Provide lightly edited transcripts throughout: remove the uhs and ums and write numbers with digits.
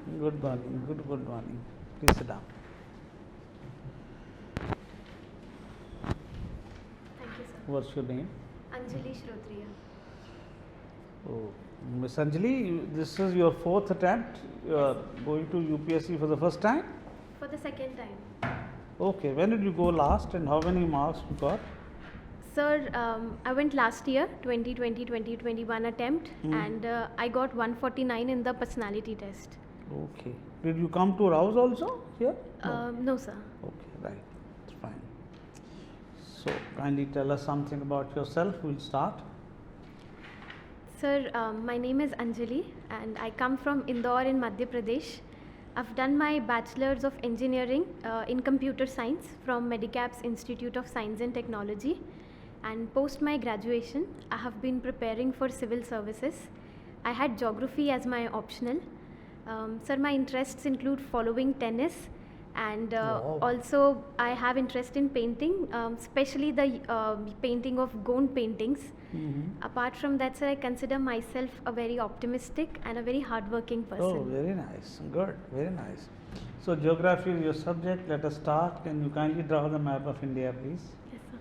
Good morning. Good morning. Please sit down. Thank you, sir. What's your name? ANJALI SHROTRIYA. Oh, Miss Anjali, this is your fourth attempt. You are going to UPSC for the first time? For the second time. Okay. When did you go last and how many marks you got? Sir, I went last year, 2020-2021 attempt, and I got 149 in the personality test. Okay. Did you come to Rouse also here? No, sir. Okay, right. It's fine. So, kindly tell us something about yourself. We'll start. Sir, my name is Anjali and I come from Indore in Madhya Pradesh. I've done my Bachelor's of Engineering in Computer Science from Medicap's Institute of Science and Technology. And post my graduation, I have been preparing for civil services. I had geography as my optional. Sir, my interests include following tennis and Wow. also I have interest in painting, especially the painting of gone paintings. Apart from that, sir, I consider myself a very optimistic and a very hardworking person. Oh, very nice. Good. Very nice. So, geography is your subject. Let us start. Can you kindly draw the map of India, please? Yes, sir.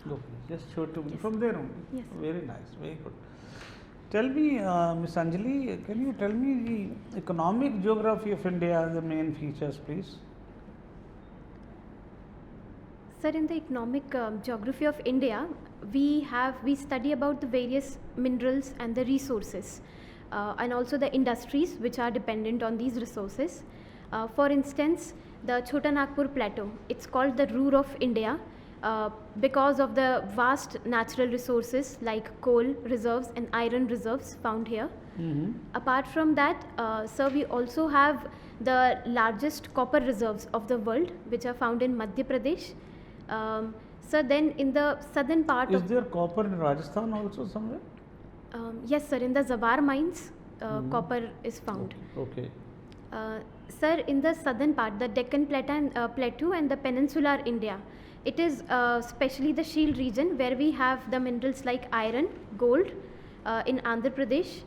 Go please. Just show it to me Yes. from there only. Yes, sir. Very nice. Very good. Tell me, Miss Anjali, can you tell me the economic geography of India, the main features, please? Sir, in the economic geography of India, we study about the various minerals and the resources, and also the industries which are dependent on these resources. For instance, the Chota Nagpur Plateau, it's called the Ruhr of India because of the vast natural resources like coal reserves and iron reserves found here. Apart from that, sir, we also have the largest copper reserves of the world, which are found in Madhya Pradesh. Sir, then in the southern part Is of there copper in Rajasthan also somewhere? yes, sir, in the Zawar mines, copper is found. Okay. Sir, in the southern part, the Deccan Plateau and the peninsular India, it is especially the Shield region where we have the minerals like iron, gold in Andhra Pradesh.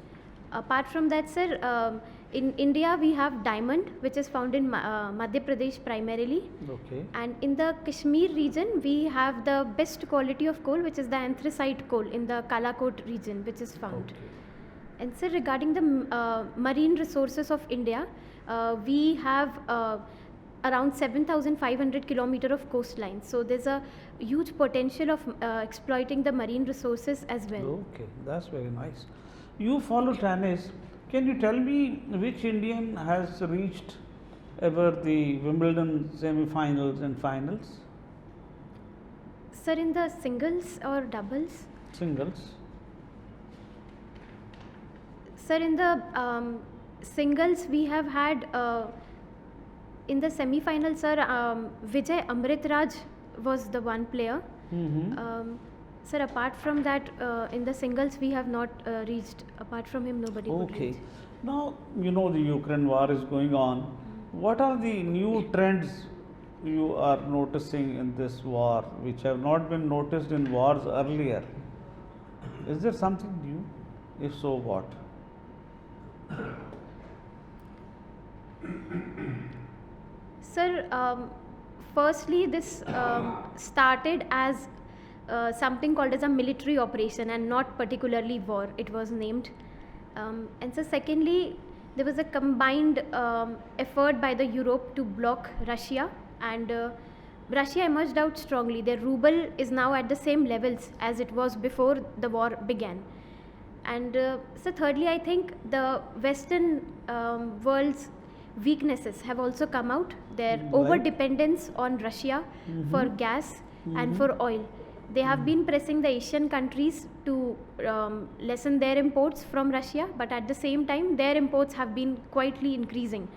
Apart from that, sir, in India we have diamond, which is found in Madhya Pradesh primarily. Okay. And in the Kashmir region, we have the best quality of coal, which is the anthracite coal in the Kalakot region, which is found. Okay. And sir, regarding the marine resources of India, we have around 7,500 kilometers of coastline. So there's a huge potential of exploiting the marine resources as well. Okay, that's very nice. You follow tennis. Can you tell me which Indian has reached ever the Wimbledon semi-finals and finals? Sir, in the singles or doubles? Singles. Sir, in the singles, we have had in the semi-final, sir, Vijay Amritraj was the one player. Sir, apart from that, in the singles, we have not reached. Apart from him, nobody could Okay. reach. Now, you know the Ukraine war is going on. What are the new trends you are noticing in this war which have not been noticed in wars earlier? Is there something new? If so, what? Sir, firstly, this started as something called as a military operation and not particularly war, it was named. And so secondly, there was a combined effort by the Europe to block Russia, and Russia emerged out strongly. Their ruble is now at the same levels as it was before the war began. And so thirdly, I think the Western world's weaknesses have also come out. Their Like? over dependence on Russia for gas and for oil. They have been pressing the Asian countries to lessen their imports from Russia, but at the same time, their imports have been quietly increasing.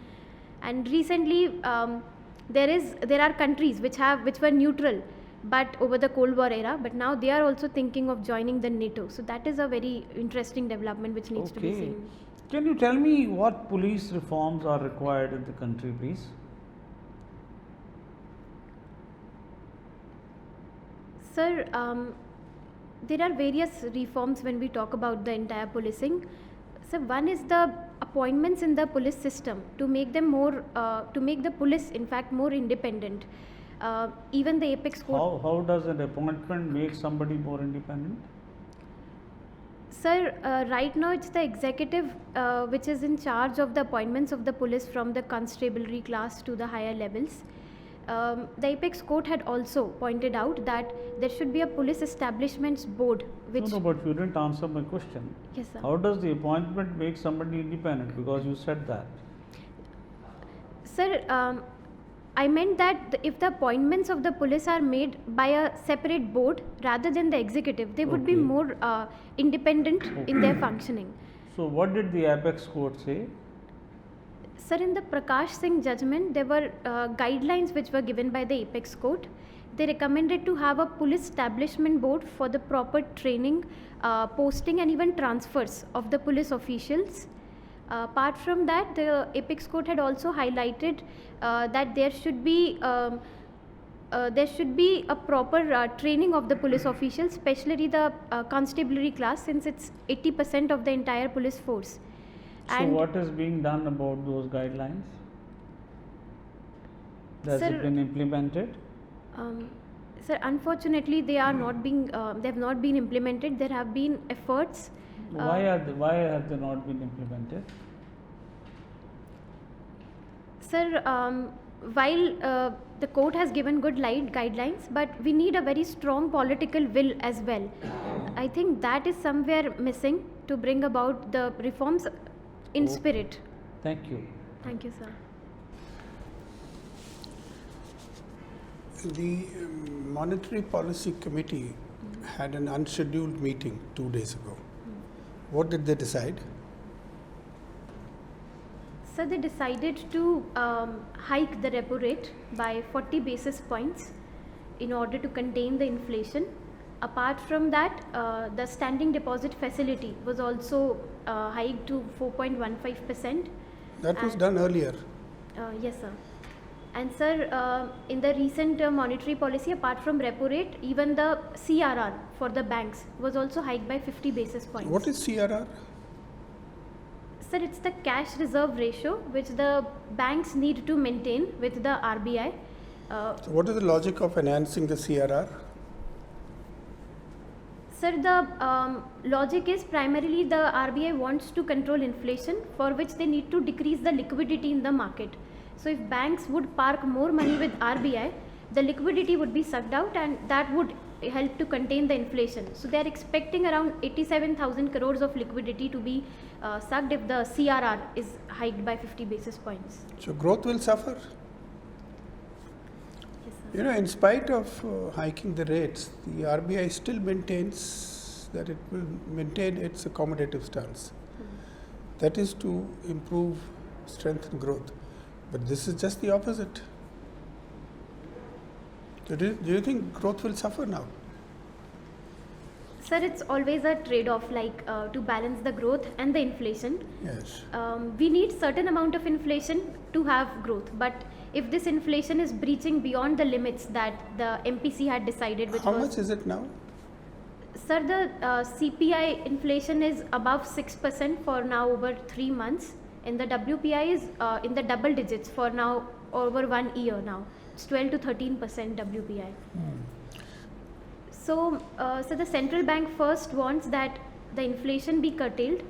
And recently, there are countries which were neutral, but over the Cold War era, but now they are also thinking of joining the NATO. So that is a very interesting development which needs to be seen. Can you tell me what police reforms are required in the country, please? Sir, there are various reforms when we talk about the entire policing. So one is the appointments in the police system to make them more, to make the police in fact more independent. Even the apex code. How does an appointment make somebody more independent? Sir, right now it's the executive which is in charge of the appointments of the police from the constabulary class to the higher levels. The apex court had also pointed out that there should be a police establishments board which... No, but you didn't answer my question. Yes, sir. How does the appointment make somebody independent? Because you said that. Sir, I meant that if the appointments of the police are made by a separate board rather than the executive, they would be more independent in their functioning. So what did the apex court say? Sir, in the Prakash Singh judgment, there were guidelines which were given by the apex court. They recommended to have a police establishment board for the proper training, posting and even transfers of the police officials. Apart from that, the apex court had also highlighted that there should be a proper training of the police officials, especially the constabulary class, since it's 80% of the entire police force. So what is being done about those guidelines? Has it been implemented? Sir, unfortunately, they are not being. They have not been implemented. There have been efforts. Why have they not been implemented? Sir, while the court has given good guidelines, but we need a very strong political will as well. I think that is somewhere missing to bring about the reforms in spirit. Thank you. Thank you, sir. The Monetary Policy Committee had an unscheduled meeting 2 days ago. What did they decide? So they decided to hike the repo rate by 40 basis points in order to contain the inflation. Apart from that, the standing deposit facility was also hiked to 4.15%. That was done earlier. Yes, sir. And sir, in the recent monetary policy, apart from repo rate, even the CRR for the banks was also hiked by 50 basis points. What is CRR? Sir, it's the cash reserve ratio which the banks need to maintain with the RBI. So what is the logic of enhancing the CRR? Sir, the logic is primarily the RBI wants to control inflation, for which they need to decrease the liquidity in the market. So if banks would park more money with RBI, the liquidity would be sucked out and that would help to contain the inflation. So they are expecting around 87,000 crores of liquidity to be sucked if the CRR is hiked by 50 basis points. So growth will suffer? Yes, sir. You know, in spite of hiking the rates, the RBI still maintains that it will maintain its accommodative stance. That is to improve strength and growth. But this is just the opposite. So do you think growth will suffer now? Sir, it's always a trade-off, like to balance the growth and the inflation. Yes. We need certain amount of inflation to have growth, but if this inflation is breaching beyond the limits that the MPC had decided, which How much is it now? Sir, the CPI inflation is above 6% for now over 3 months, and the WPI is in the double digits for now over 1 year now. It's 12 to 13% WPI. So, so the central bank first wants that the inflation be curtailed,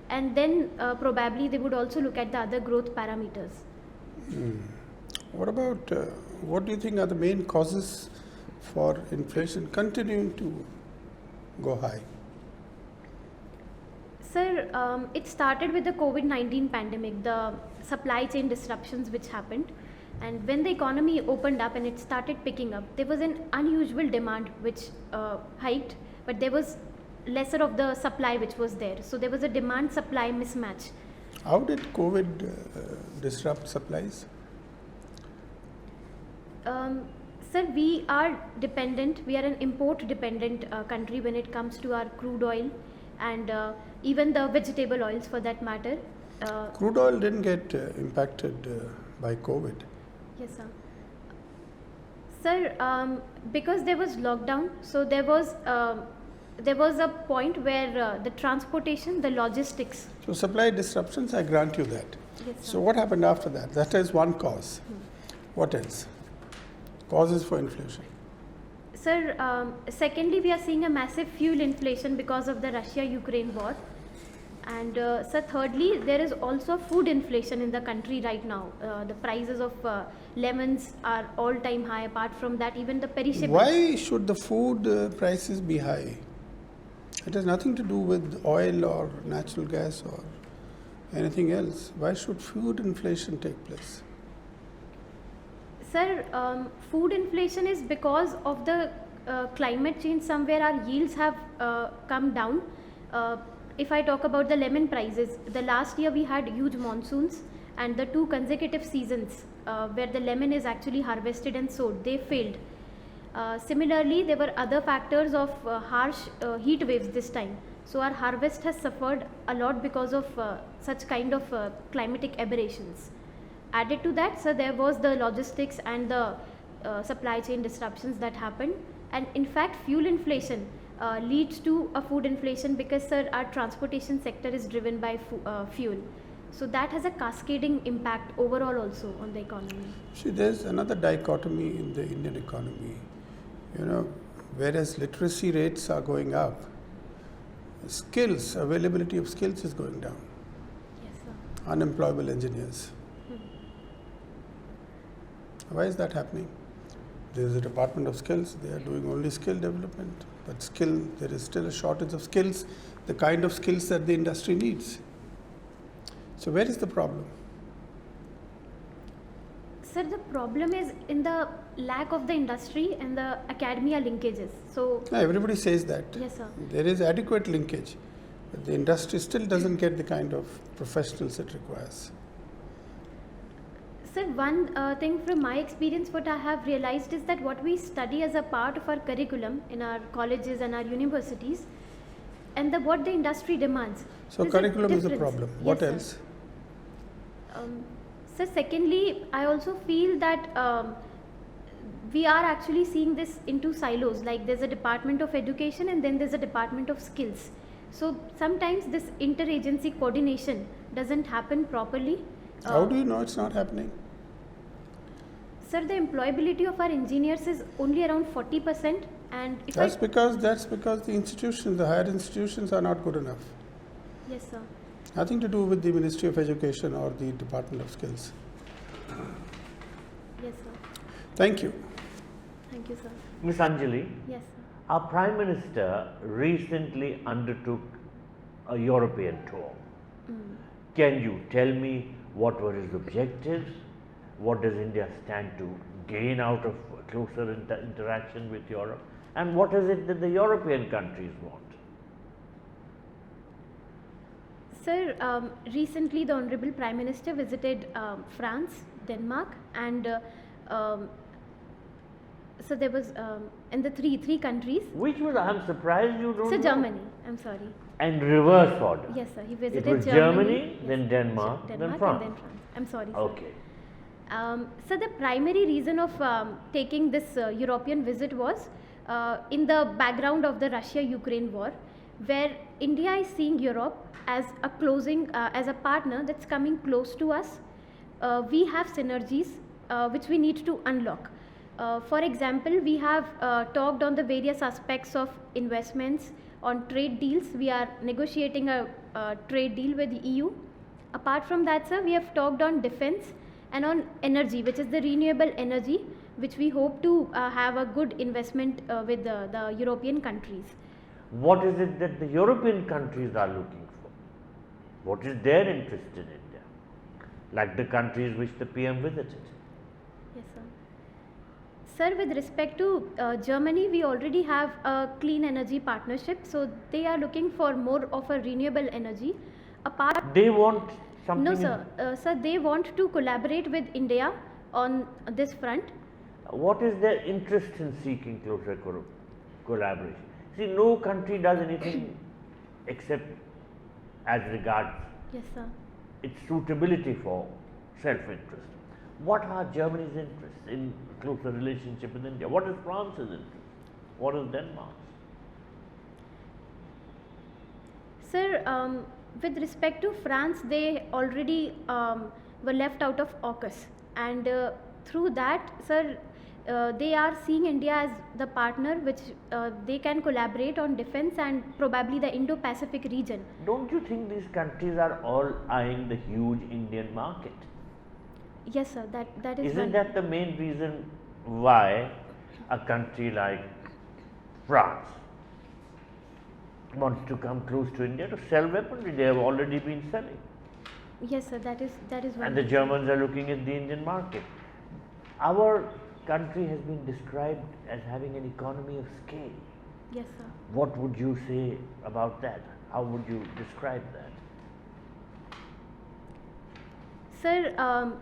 and then probably they would also look at the other growth parameters. What about, what do you think are the main causes for inflation continuing to go high? Sir, it started with the COVID-19 pandemic, the supply chain disruptions which happened. And when the economy opened up and it started picking up, there was an unusual demand which hiked, but there was lesser of the supply which was there. So there was a demand supply mismatch. How did COVID disrupt supplies? Sir, we are dependent, we are an import dependent country when it comes to our crude oil and even the vegetable oils for that matter. Crude oil didn't get impacted by COVID. Yes, sir. Sir, because there was lockdown, so there was a point where the transportation, the logistics. So supply disruptions, I grant you that. Yes, sir. So what happened after that? That is one cause. What else? Causes for inflation. Sir, secondly, we are seeing a massive fuel inflation because of the Russia-Ukraine war. And sir, thirdly, there is also food inflation in the country right now. The prices of lemons are all-time high. Apart from that, even the perishables. Why should the food prices be high? It has nothing to do with oil or natural gas or anything else. Why should food inflation take place? Sir, food inflation is because of the climate change. Somewhere our yields have come down. If I talk about the lemon prices, the last year we had huge monsoons and the 2 consecutive seasons where the lemon is actually harvested and sold, they failed. Similarly, there were other factors of harsh heat waves this time. So our harvest has suffered a lot because of such kind of climatic aberrations. Added to that, so there was the logistics and the supply chain disruptions that happened. And in fact, fuel inflation leads to a food inflation because, sir, our transportation sector is driven by fuel. So that has a cascading impact overall also on the economy. See, there's another dichotomy in the Indian economy. You know, whereas literacy rates are going up, skills, availability of skills is going down. Yes, sir. Unemployable engineers. Why is that happening? There is a department of skills, they are doing only skill development, but there is still a shortage of skills, the kind of skills that the industry needs. So where is the problem? Sir, the problem is in the lack of the industry and the academia linkages. So Everybody says that. yes, sir. There is adequate linkage, but the industry still doesn't get the kind of professionals it requires. Sir, one thing from my experience, what I have realized is that what we study as a part of our curriculum in our colleges and our universities, and what the industry demands. So there's a curriculum is a difference. problem. Yes, What sir. else? Sir, secondly, I also feel that we are actually seeing this into silos. Like there's a department of education and then there's a department of skills. So sometimes this interagency coordination doesn't happen properly. How do you know it's not happening? Sir, the employability of our engineers is only around 40%, and if That's because the institutions, the higher institutions, are not good enough. Yes, sir. Nothing to do with the Ministry of Education or the Department of Skills. Yes, sir. Thank you. Thank you, sir. Miss Anjali, Yes, sir. our Prime Minister recently undertook a European tour. Can you tell me what were his objectives? What does India stand to gain out of closer interaction with Europe? And what is it that the European countries want? Sir, recently the Honorable Prime Minister visited France, Denmark, and so there was in the three countries. Which was, I'm surprised you don't Sir, know. Germany. I'm sorry. And reverse order. Yes, sir. He visited It was Germany, Germany, then Denmark, then France. and then France. I'm sorry, sir. Okay. So the primary reason of taking this European visit was in the background of the Russia-Ukraine war, where India is seeing Europe as a partner that's coming close to us. We have synergies which we need to unlock. For example, we have talked on the various aspects of investments, on trade deals. We are negotiating a trade deal with the EU. Apart from that, sir, we have talked on defense and on energy, which is the renewable energy, which we hope to have a good investment with the European countries. What is it that the European countries are looking for? What is their interest in India? Like the countries which the PM visited. Sir, with respect to Germany, we already have a clean energy partnership, so they are looking for more of a renewable energy. Apart, They want something. no, sir. Sir, they want to collaborate with India on this front. What is their interest in seeking closer collaboration? See, no country does anything except as regards Yes, sir. its suitability for self-interest. What are Germany's interests in closer relationship with India? What is France's interest? What is Denmark's? Sir, with respect to France, they already were left out of AUKUS, and through that, sir, they are seeing India as the partner which they can collaborate on defense and probably the Indo-Pacific region. Don't you think these countries are all eyeing the huge Indian market? Yes, sir. That is. Isn't that the main reason why a country like France wants to come close to India to sell weaponry? They have already been selling. Yes, sir. That is one. And the Germans are looking at the Indian market. Our country has been described as having an economy of scale. Yes, sir. What would you say about that? How would you describe that? Sir,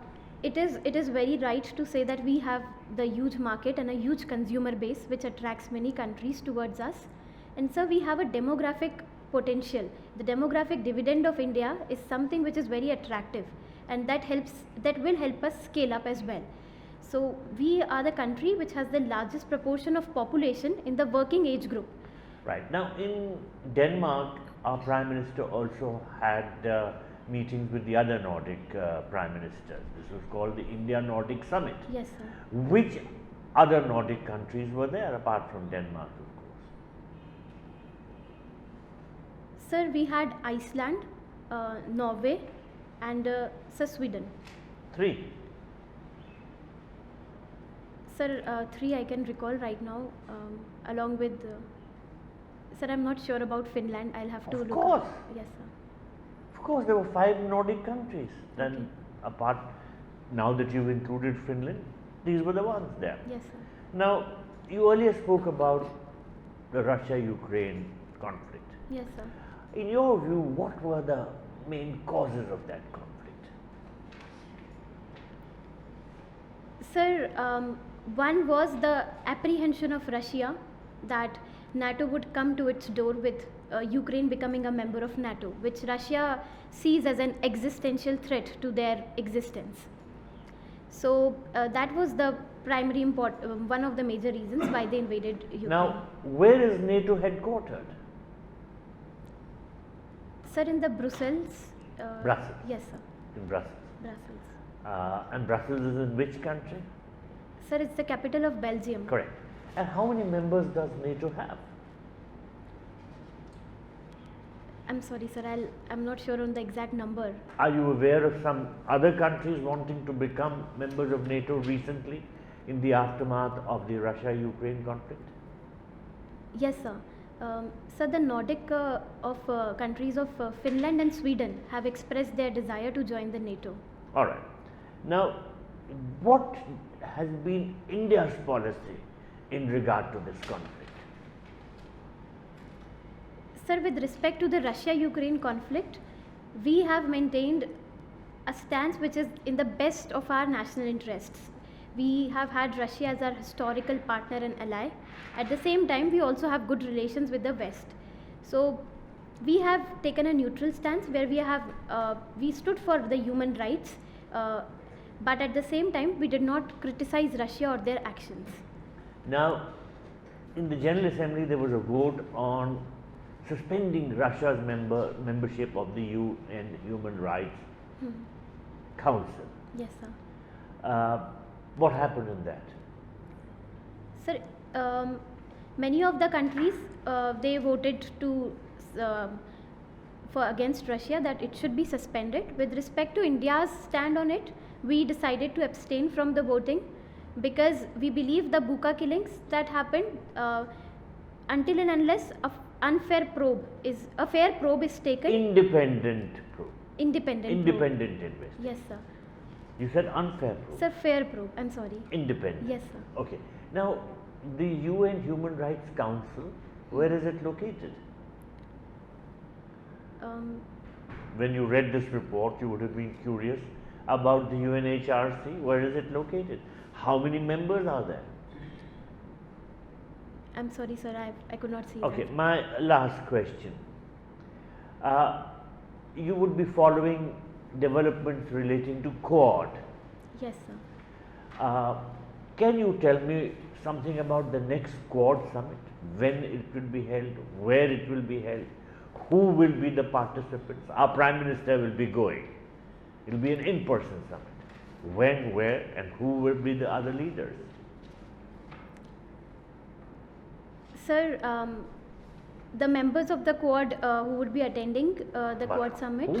it is very right to say that we have the huge market and a huge consumer base which attracts many countries towards us. And sir, we have a demographic potential. The demographic dividend of India is something which is very attractive, and that will help us scale up as well. So we are the country which has the largest proportion of population in the working age group. Right. Now, in Denmark, our Prime Minister also had meetings with the other Nordic Prime Ministers. This was called the India-Nordic Summit. Yes, sir. Which other Nordic countries were there apart from Denmark, of course? Sir, we had Iceland, Norway, and sir, Sweden. 3. Sir, 3 I can recall right now, along with. Sir, I'm not sure about Finland. I'll have to Of look. course. Yes, sir. Of course, there were 5 Nordic countries. Then, Okay. apart, now that you've included Finland, these were the ones there. Yes, sir. Now, you earlier spoke about the Russia-Ukraine conflict. Yes, sir. In your view, what were the main causes of that conflict? Sir, one was the apprehension of Russia that NATO would come to its door with Ukraine becoming a member of NATO, which Russia sees as an existential threat to their existence. So that was the primary one of the major reasons why they invaded Ukraine. Now, where is NATO headquartered? Sir, in the Brussels. Brussels. Yes, sir. In Brussels. Brussels. And Brussels is in which country? Sir, it's the capital of Belgium. Correct. And how many members does NATO have? I'm sorry, sir. I'm not sure on the exact number. Are you aware of some other countries wanting to become members of NATO recently in the aftermath of the Russia-Ukraine conflict? Yes, sir. Sir, the Nordic countries of Finland and Sweden have expressed their desire to join the NATO. All right. Now, what has been India's policy in regard to this conflict? Sir, with respect to the Russia-Ukraine conflict, we have maintained a stance which is in the best of our national interests. We have had Russia as our historical partner and ally. At the same time, we also have good relations with the West. So, we have taken a neutral stance where we stood for the human rights, but at the same time, we did not criticize Russia or their actions. Now, in the General Assembly, there was a vote on suspending Russia's membership of the UN Human Rights Council. Yes, sir. What happened in that? Sir, many of the countries they voted for against Russia that it should be suspended. With respect to India's stand on it, we decided to abstain from the voting because we believe the Buka killings that happened until and unless a fair probe is taken. Independent probe. Independent investigation. Yes, sir. You said unfair probe. Sir, fair probe. I'm sorry. Independent. Yes, sir. Okay. Now, the UN Human Rights Council, where is it located? When you read this report, you would have been curious about the UNHRC. Where is it located? How many members are there? I'm sorry, sir, I could not see Okay, that. my last question. You would be following developments relating to Quad. Yes, sir. Can you tell me something about the next Quad summit? When it will be held, where it will be held, who will be the participants? Our Prime Minister will be going. It will be an in-person summit. When, where, and who will be the other leaders? Sir, the members of the Quad who would be attending the But Quad summit. Who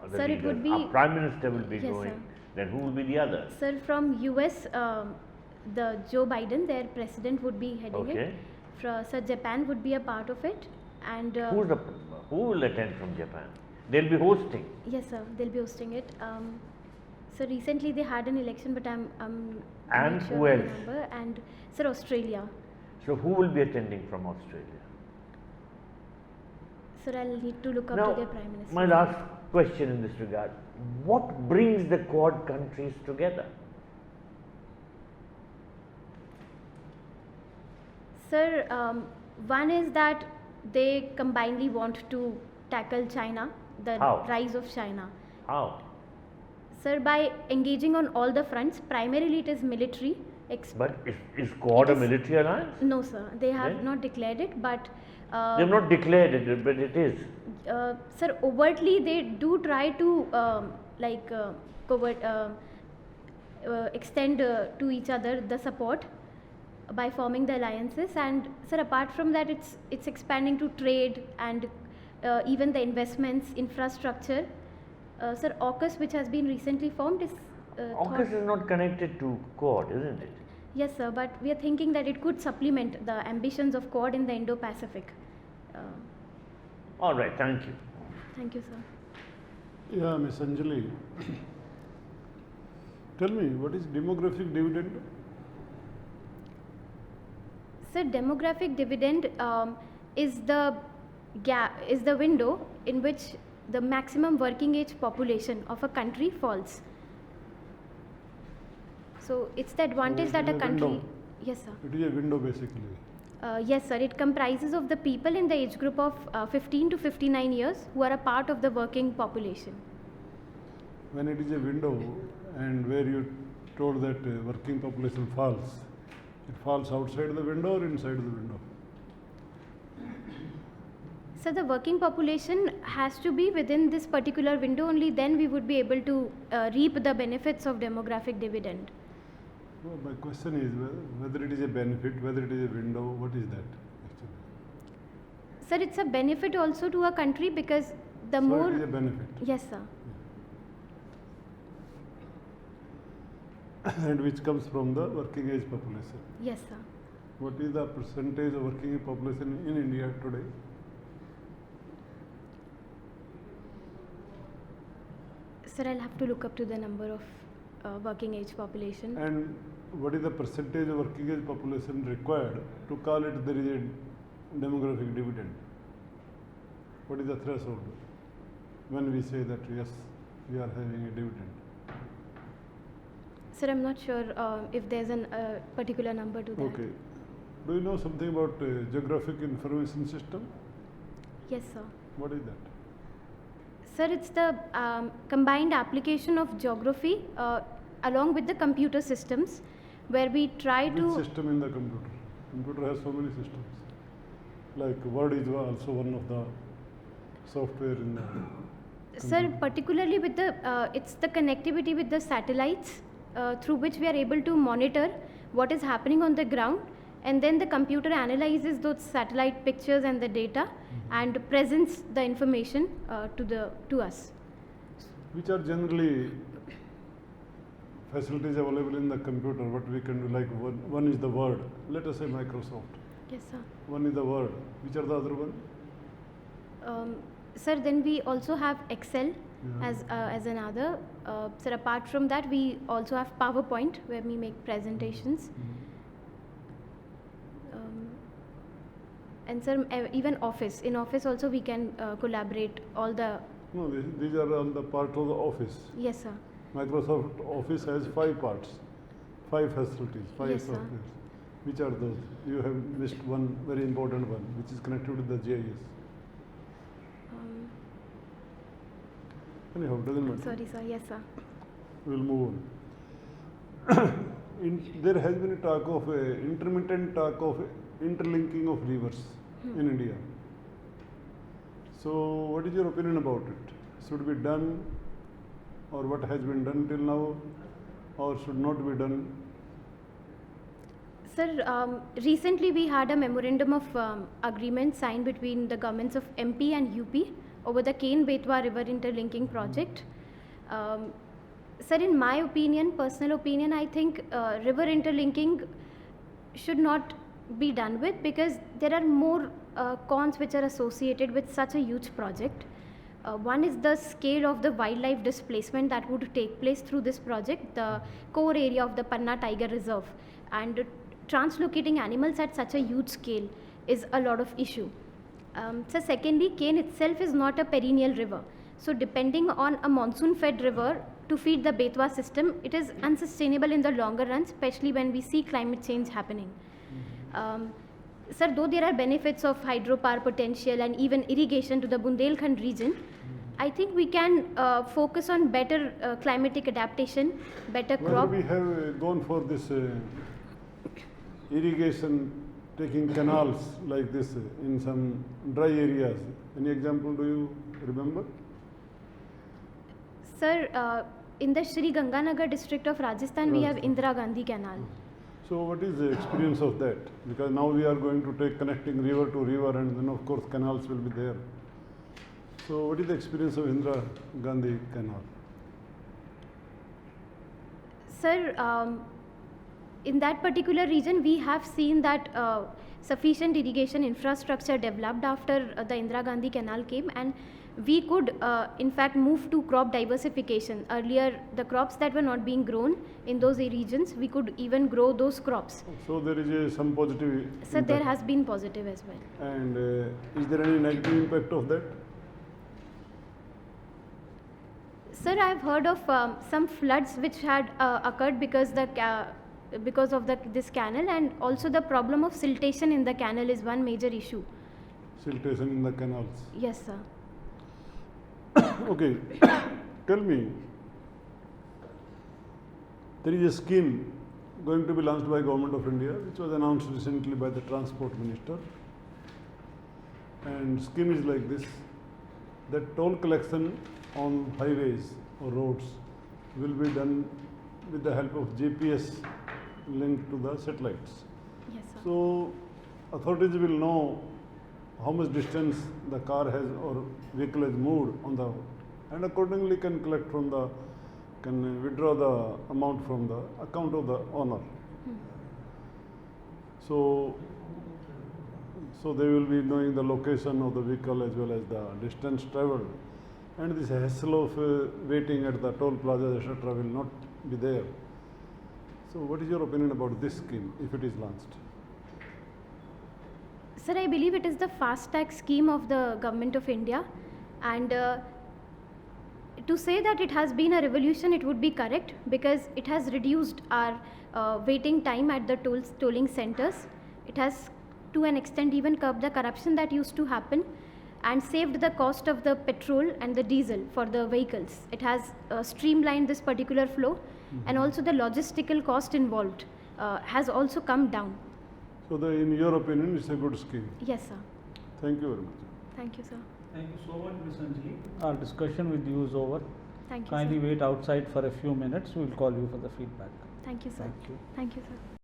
are the Sir, it leaders? would be. Our Prime Minister will be Yes, going. sir. Then who will be the others? Sir, from US, the Joe Biden, their president, would be heading Okay. it. Sir, Japan would be a part of it. And Who will attend from Japan? They'll be hosting. yes, sir, they'll be hosting it. So recently they had an election, but I'm And not sure who of the else? number. And sir, Australia. So who will be attending from Australia? Sir, I'll need to look up Now, to their prime minister. my last question in this regard: what brings the Quad countries together? Sir, one is that they combinedly want to tackle China, the How? rise of China. How? Sir, by engaging on all the fronts, primarily it is military. But is Quad It a is- military alliance? No, sir, they have Then? not declared it, but They have not declared it, but it is. sir, overtly they do try to covert, extend to each other the support by forming the alliances. And sir, apart from that, it's expanding to trade and even the investments, infrastructure. Sir, AUKUS, which has been recently formed, is AUKUS is not connected to Quad, isn't it? yes, sir, but we are thinking that it could supplement the ambitions of Quad in the Indo-Pacific. All right, thank you. Thank you, sir. Yeah, Miss Anjali. Tell me, what is demographic dividend? Sir, demographic dividend is the gap, is the window in which the maximum working age population of a country falls. So it's the advantage it that is a a country. window. Yes, sir. It is a window basically. Yes, sir. It comprises of the people in the age group of 15 to 59 years who are a part of the working population. When it is a window and where you told that working population falls, it falls outside the window or inside the window? So the working population has to be within this particular window, only then we would be able to reap the benefits of demographic dividend. No, my question is whether it is a benefit, whether it is a window, what is that actually? Sir, it's a benefit also to a country because the So more. it is a benefit. Yes, sir. And which comes from the working age population. Yes, sir. What is the percentage of working age population in India today? Sir, I'll have to look up to the number of working age population. And what is the percentage of working age population required to call it there is a demographic dividend? What is the threshold when we say that yes, we are having a dividend? Sir, I'm not sure if there's a particular number to that. Okay. Do you know something about geographic information system? Yes, sir. What is that? Sir, it's the combined application of geography along with the computer systems, where we try Which to. system in the computer? Computer has so many systems. Like Word is also one of the software in the Sir, particularly with the it's the connectivity with the satellites through which we are able to monitor what is happening on the ground, and then the computer analyzes those satellite pictures and the data and presents the information to us. which are generally facilities available in the computer. What we can do, like one is the Word. Let us say Microsoft. Yes, sir. One is the Word. Which are the other one? Sir, then we also have Excel Yeah. as another. Sir, apart from that, we also have PowerPoint, where we make presentations. And sir, even office. In office also we can collaborate all the. No, these are all the part of the office. Yes, sir. Microsoft Office has 5 parts, 5 facilities, 5 Yes, sir. softwares. Which are those? You have missed one very important one, which is connected with the GIS. Anyhow, doesn't matter. Sorry, sir. Yes, sir. We'll move on. There has been a talk of intermittent talk of interlinking of rivers in India. So, what is your opinion about it? Should be done, or what has been done till now, or should not be done? Sir, recently we had a memorandum of agreement signed between the governments of MP and UP over the Ken-Betwa River Interlinking Project. Sir, in my opinion, personal opinion, I think river interlinking should not be done with, because there are more cons which are associated with such a huge project. One is the scale of the wildlife displacement that would take place through this project, the core area of the Panna Tiger Reserve, and translocating animals at such a huge scale is a lot of issue. So secondly, Ken itself is not a perennial river. So depending on a monsoon-fed river to feed the Betwa system, it is unsustainable in the longer run, especially when we see climate change happening. Sir, though there are benefits of hydropower potential and even irrigation to the Bundelkhand region, I think we can focus on better climatic adaptation, better crop. Whether we have gone for this irrigation, taking canals like this in some dry areas. Any example do you remember? Sir, in the Shri Ganganagar district of Rajasthan, we have Indira Gandhi Canal. So what is the experience of that? Because now we are going to take connecting river to river, and then of course canals will be there. So what is the experience of Indira Gandhi Canal? Sir, in that particular region, we have seen that sufficient irrigation infrastructure developed after the Indira Gandhi Canal came, and we could in fact move to crop diversification. Earlier, the crops that were not being grown in those regions, we could even grow those crops. So there is some positive. So there has been positive as well. And is there any negative impact of that? Sir, I have heard of some floods which had occurred because of this canal, and also the problem of siltation in the canal is one major issue. Siltation in the canals. Yes, sir. Okay, tell me, there is a scheme going to be launched by Government of India, which was announced recently by the Transport Minister. And scheme is like this, that toll collection on highways or roads will be done with the help of GPS linked to the satellites. Yes, sir. So authorities will know how much distance the car has or vehicle has moved on the, and accordingly can collect from the, can withdraw the amount from the account of the owner. So they will be knowing the location of the vehicle as well as the distance travelled, and this hassle of waiting at the toll plaza, etc., will not be there. So what is your opinion about this scheme if it is launched? Sir, I believe it is the fast tag scheme of the Government of India, and to say that it has been a revolution, it would be correct, because it has reduced our waiting time at the tolling centers. It has to an extent even curbed the corruption that used to happen, and saved the cost of the petrol and the diesel for the vehicles. It has streamlined this particular flow, and also the logistical cost involved has also come down. So in your opinion, it's a good scheme. Yes, sir. Thank you very much. Thank you, sir. Thank you so much, Ms. Anjali. Our discussion with you is over. Thank you, Kindly sir. wait outside for a few minutes. We will call you for the feedback. Thank you, sir. Thank you. Thank you, sir.